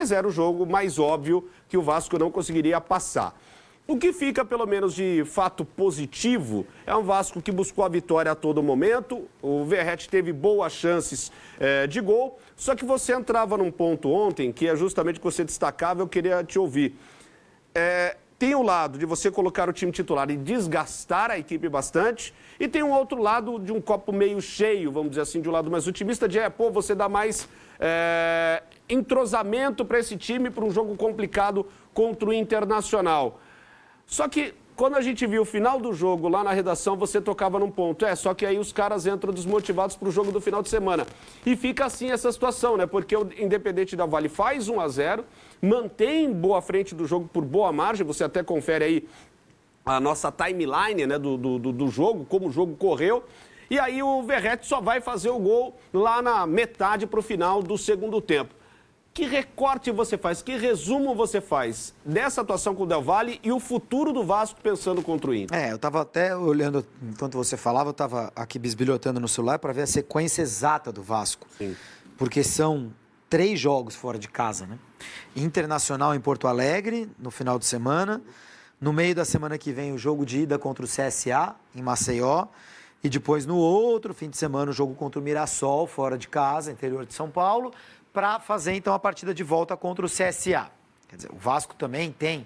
mas era o jogo mais óbvio que o Vasco não conseguiria passar. O que fica, pelo menos, de fato positivo é um Vasco que buscou a vitória a todo momento. O Verratti teve boas chances de gol. Só que você entrava num ponto ontem, que é justamente o que você destacava, eu queria te ouvir. Tem um lado de você colocar o time titular e desgastar a equipe bastante, e tem um outro lado de um copo meio cheio, vamos dizer assim, de um lado mais otimista, de você dá mais entrosamento para esse time, para um jogo complicado contra o Internacional. Só que quando a gente viu o final do jogo lá na redação, você tocava num ponto. Só que aí os caras entram desmotivados para o jogo do final de semana. E fica assim essa situação, né? Porque o Independente Del Valle faz 1-0, mantém boa frente do jogo por boa margem. Você até confere aí a nossa timeline, né, do jogo, como o jogo correu. E aí o Verratti só vai fazer o gol lá na metade para o final do segundo tempo. Que recorte você faz, que resumo você faz dessa atuação com o Del Valle e o futuro do Vasco pensando contra o Inter? Eu estava até olhando, enquanto você falava, eu estava aqui bisbilhotando no celular para ver a sequência exata do Vasco. Sim. Porque são 3 jogos fora de casa, né? Internacional em Porto Alegre, no final de semana. No meio da semana que vem, o jogo de ida contra o CSA, em Maceió. E depois, no outro fim de semana, o jogo contra o Mirassol, fora de casa, interior de São Paulo, para fazer, então, a partida de volta contra o CSA. Quer dizer, o Vasco também tem,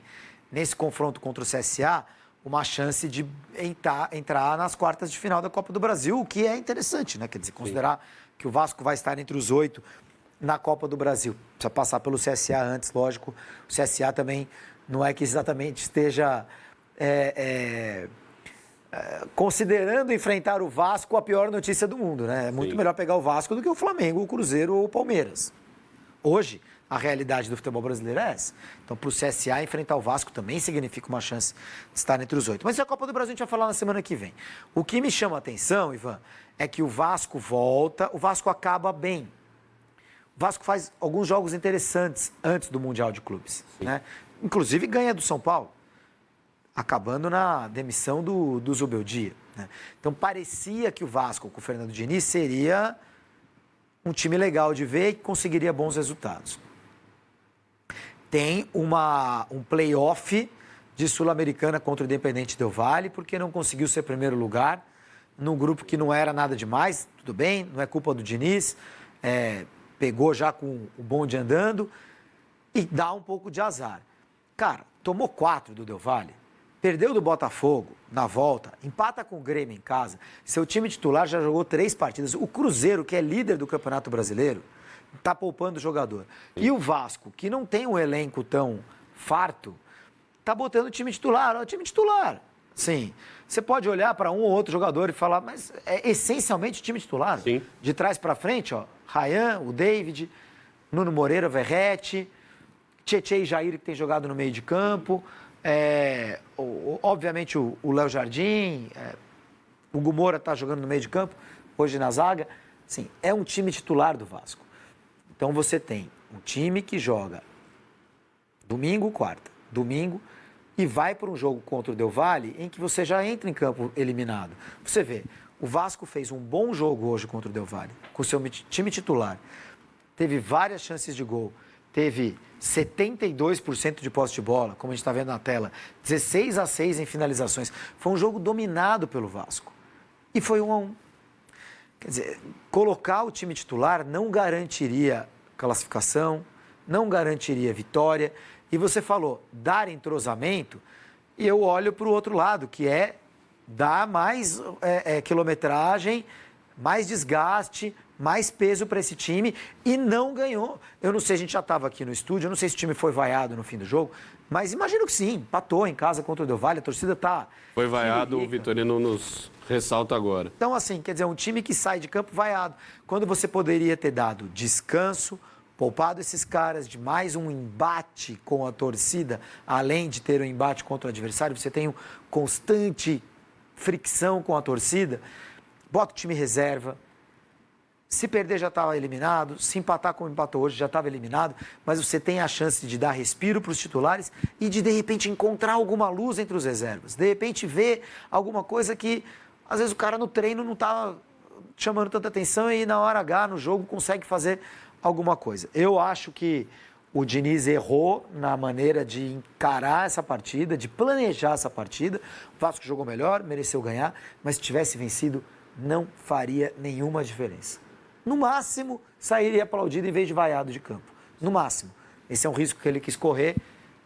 nesse confronto contra o CSA, uma chance de entrar nas quartas de final da Copa do Brasil, o que é interessante, né? Quer dizer, considerar que o Vasco vai estar entre os 8 na Copa do Brasil. Precisa passar pelo CSA antes, lógico. O CSA também não é que exatamente esteja considerando enfrentar o Vasco a pior notícia do mundo, né? É muito melhor pegar o Vasco do que o Flamengo, o Cruzeiro ou o Palmeiras. Hoje, a realidade do futebol brasileiro é essa. Então, para o CSA, enfrentar o Vasco também significa uma chance de estar entre os 8. Mas a Copa do Brasil a gente vai falar na semana que vem. O que me chama a atenção, Ivan, é que o Vasco volta, o Vasco acaba bem. O Vasco faz alguns jogos interessantes antes do Mundial de Clubes, né? Inclusive ganha do São Paulo, acabando na demissão do Zubeldia, né? Então, parecia que o Vasco, com o Fernando Diniz, seria um time legal de ver e que conseguiria bons resultados. Tem um play-off de Sul-Americana contra o Independente Del Valle, porque não conseguiu ser primeiro lugar, num grupo que não era nada demais, tudo bem, não é culpa do Diniz, pegou já com o bonde andando e dá um pouco de azar. Cara, tomou 4 do Del Valle, perdeu do Botafogo na volta, empata com o Grêmio em casa. Seu time titular já jogou 3 partidas. O Cruzeiro, que é líder do Campeonato Brasileiro, está poupando o jogador. E o Vasco, que não tem um elenco tão farto, está botando o time titular. O time titular. Sim. Você pode olhar para um ou outro jogador e falar, mas é essencialmente o time titular. Sim. De trás para frente, Ryan, o David, Nuno Moreira, Verratti, Tietê e Jair, que tem jogado no meio de campo. Obviamente o Léo Jardim, o Hugo Moura está jogando no meio de campo, hoje na zaga. Sim, é um time titular do Vasco. Então você tem um time que joga domingo, quarta, domingo, e vai para um jogo contra o Del Valle em que você já entra em campo eliminado. Você vê, o Vasco fez um bom jogo hoje contra o Del Valle, com o seu time titular. Teve várias chances de gol. Teve 72% de posse de bola, como a gente está vendo na tela. 16-6 em finalizações. Foi um jogo dominado pelo Vasco. E foi 1-1. Quer dizer, colocar o time titular não garantiria classificação, não garantiria vitória. E você falou, dar entrosamento, e eu olho para o outro lado, que é dar mais quilometragem, mais desgaste, mais peso para esse time, e não ganhou. Eu não sei, a gente já estava aqui no estúdio, eu não sei se o time foi vaiado no fim do jogo, mas imagino que sim, empatou em casa contra o Del Valle, a torcida está... Foi vaiado, o Vitorino nos ressalta agora. Então, assim, quer dizer, um time que sai de campo vaiado, quando você poderia ter dado descanso, poupado esses caras de mais um embate com a torcida, além de ter um embate contra o adversário, você tem uma constante fricção com a torcida, bota o time reserva. Se perder já estava eliminado, se empatar como empatou hoje já estava eliminado, mas você tem a chance de dar respiro para os titulares e de repente encontrar alguma luz entre os reservas. De repente ver alguma coisa que às vezes o cara no treino não está chamando tanta atenção e na hora H, no jogo, consegue fazer alguma coisa. Eu acho que O Diniz errou na maneira de encarar essa partida, de planejar essa partida. O Vasco jogou melhor, mereceu ganhar, mas se tivesse vencido, não faria nenhuma diferença. No máximo, sairia aplaudido em vez de vaiado de campo. No máximo. Esse é um risco que ele quis correr.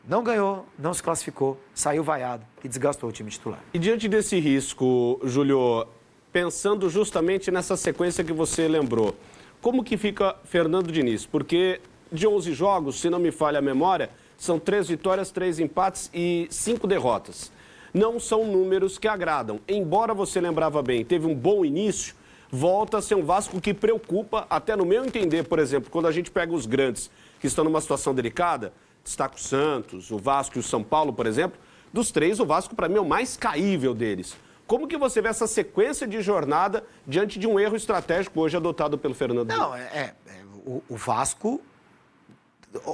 Não ganhou, não se classificou, saiu vaiado e desgastou o time titular. E diante desse risco, Júlio, pensando justamente nessa sequência que você lembrou, como que fica Fernando Diniz? Porque de 11 jogos, se não me falha a memória, são 3 vitórias, 3 empates e 5 derrotas. Não são números que agradam. Embora você lembrava bem, teve um bom início, volta a ser um Vasco que preocupa, até no meu entender, por exemplo, quando a gente pega os grandes que estão numa situação delicada, destaca o Santos, o Vasco e o São Paulo, por exemplo, dos 3, o Vasco, para mim, é o mais caível deles. Como que você vê essa sequência de jornada diante de um erro estratégico hoje adotado pelo Fernando Diniz? Não, o Vasco,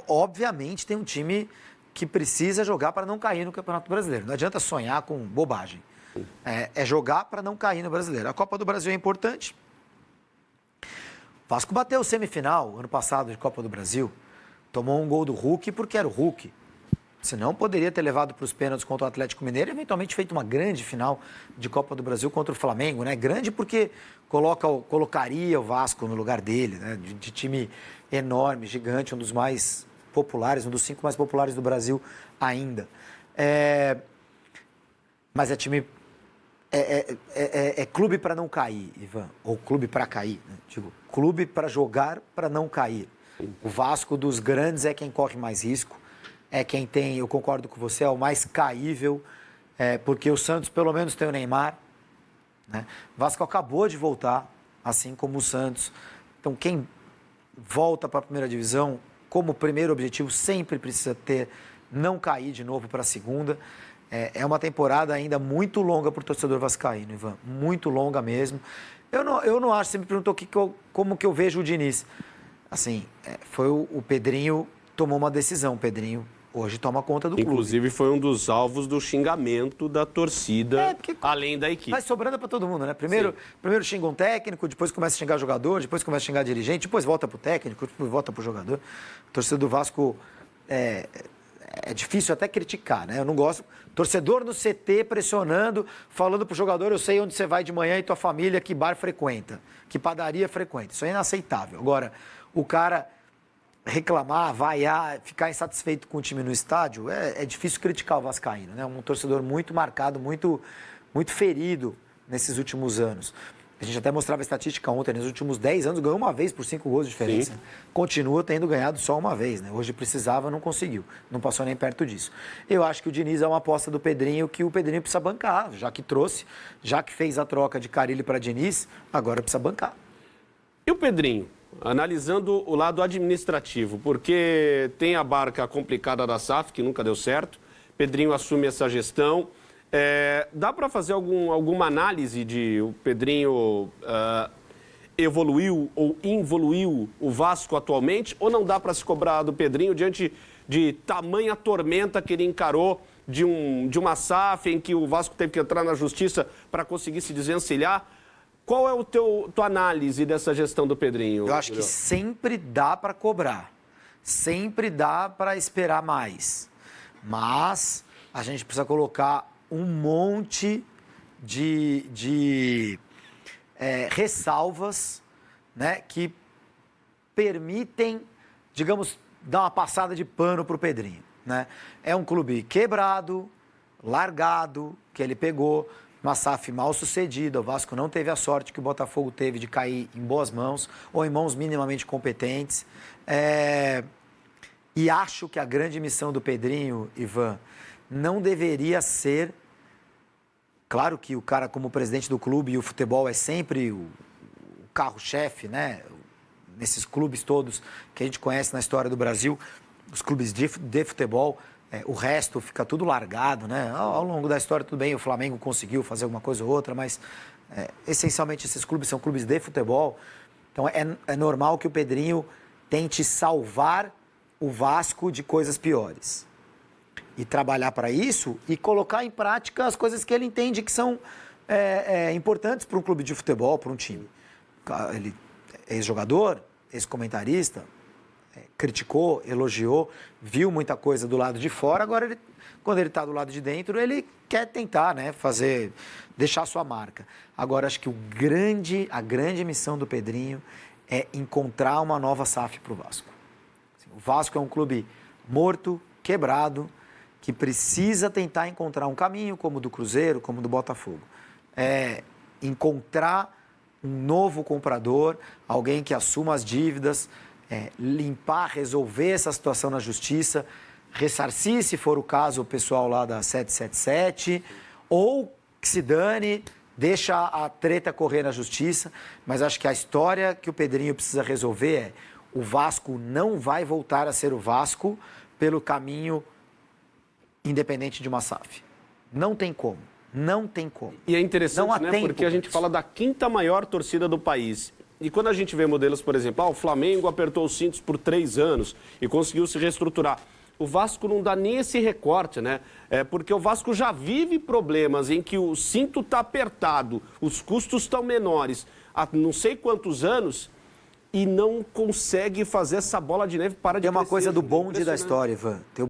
obviamente, tem um time que precisa jogar para não cair no Campeonato Brasileiro. Não adianta sonhar com bobagem. É jogar para não cair no Brasileiro. A Copa do Brasil é importante. O Vasco bateu o semifinal ano passado de Copa do Brasil. Tomou um gol do Hulk porque era o Hulk. Senão poderia ter levado para os pênaltis contra o Atlético Mineiro e eventualmente feito uma grande final de Copa do Brasil contra o Flamengo, né? Grande porque colocaria o Vasco no lugar dele, né? De time enorme, gigante, um dos mais populares, um dos 5 mais populares do Brasil ainda. Mas é time... É clube para não cair, Ivan. Ou clube para cair, né? Digo, clube para jogar para não cair. O Vasco dos grandes é quem corre mais risco, é quem tem, eu concordo com você, é o mais caível, porque o Santos pelo menos tem o Neymar, né? O Vasco acabou de voltar, assim como o Santos. Então quem volta para a primeira divisão, como primeiro objetivo, sempre precisa ter, não cair de novo para a segunda. É uma temporada ainda muito longa para o torcedor vascaíno, Ivan, muito longa mesmo. Eu não acho, você me perguntou como que eu vejo o Diniz. Assim, foi o Pedrinho tomou uma decisão. O Pedrinho hoje toma conta do clube. Inclusive, foi um dos alvos do xingamento da torcida, além da equipe. Vai sobrando para todo mundo, né? Primeiro xinga um técnico, depois começa a xingar jogador, depois começa a xingar dirigente, depois volta pro técnico, depois volta pro jogador. O torcedor do Vasco é difícil até criticar, né? Eu não gosto. Torcedor no CT pressionando, falando pro jogador, eu sei onde você vai de manhã e tua família, que bar frequenta, que padaria frequenta. Isso é inaceitável. Agora, o cara reclamar, vaiar, ficar insatisfeito com o time no estádio, é difícil criticar o vascaíno, né? Um torcedor muito marcado, muito, muito ferido nesses últimos anos. A gente até mostrava a estatística ontem, nos últimos 10 anos ganhou uma vez por 5 gols de diferença. Sim. Continua tendo ganhado só uma vez, né? Hoje precisava, não conseguiu, não passou nem perto disso. Eu acho que o Diniz é uma aposta do Pedrinho que o Pedrinho precisa bancar, já que trouxe, já que fez a troca de Carille para Diniz, agora precisa bancar. E o Pedrinho? Analisando o lado administrativo, porque tem a barca complicada da SAF, que nunca deu certo, Pedrinho assume essa gestão. Dá para fazer alguma análise de o Pedrinho evoluiu ou involuiu o Vasco atualmente, ou não dá para se cobrar do Pedrinho diante de tamanha tormenta que ele encarou de uma SAF em que o Vasco teve que entrar na justiça para conseguir se desvencilhar? Qual é tua análise dessa gestão do Pedrinho? Eu acho que sempre dá para cobrar, sempre dá para esperar mais, mas a gente precisa colocar um monte de ressalvas, né, que permitem, digamos, dar uma passada de pano para o Pedrinho, né? É um clube quebrado, largado, que ele pegou, uma SAF mal sucedida. O Vasco não teve a sorte que o Botafogo teve de cair em boas mãos ou em mãos minimamente competentes. E acho que a grande missão do Pedrinho, Ivan, não deveria ser... Claro que o cara, como presidente do clube, e o futebol é sempre o carro-chefe, né? Nesses clubes todos que a gente conhece na história do Brasil, os clubes de futebol... o resto fica tudo largado, né? Ao longo da história, tudo bem, o Flamengo conseguiu fazer alguma coisa ou outra, mas essencialmente esses clubes são clubes de futebol. Então é normal que o Pedrinho tente salvar o Vasco de coisas piores. E trabalhar para isso e colocar em prática as coisas que ele entende que são importantes para um clube de futebol, para um time. Ele é ex-jogador, ex-comentarista, criticou, elogiou, viu muita coisa do lado de fora, agora quando ele está do lado de dentro, ele quer tentar, né, deixar sua marca. Agora, acho que a grande missão do Pedrinho é encontrar uma nova SAF para o Vasco. O Vasco é um clube morto, quebrado, que precisa tentar encontrar um caminho, como o do Cruzeiro, como o do Botafogo. Encontrar um novo comprador, alguém que assuma as dívidas, limpar, resolver essa situação na justiça, ressarcir, se for o caso, o pessoal lá da 777, ou que se dane, deixa a treta correr na justiça, mas acho que a história que o Pedrinho precisa resolver é: o Vasco não vai voltar a ser o Vasco pelo caminho independente de uma SAF. Não tem como. Não tem como. E é interessante, não há né? tempo Porque a gente fala da quinta maior torcida do país. E quando a gente vê modelos, por exemplo, o Flamengo apertou os cintos por 3 anos e conseguiu se reestruturar. O Vasco não dá nem esse recorte, né? Porque o Vasco já vive problemas em que o cinto está apertado, os custos estão menores há não sei quantos anos e não consegue fazer essa bola de neve parar de Tem uma crescer. coisa do bonde da história, Ivan.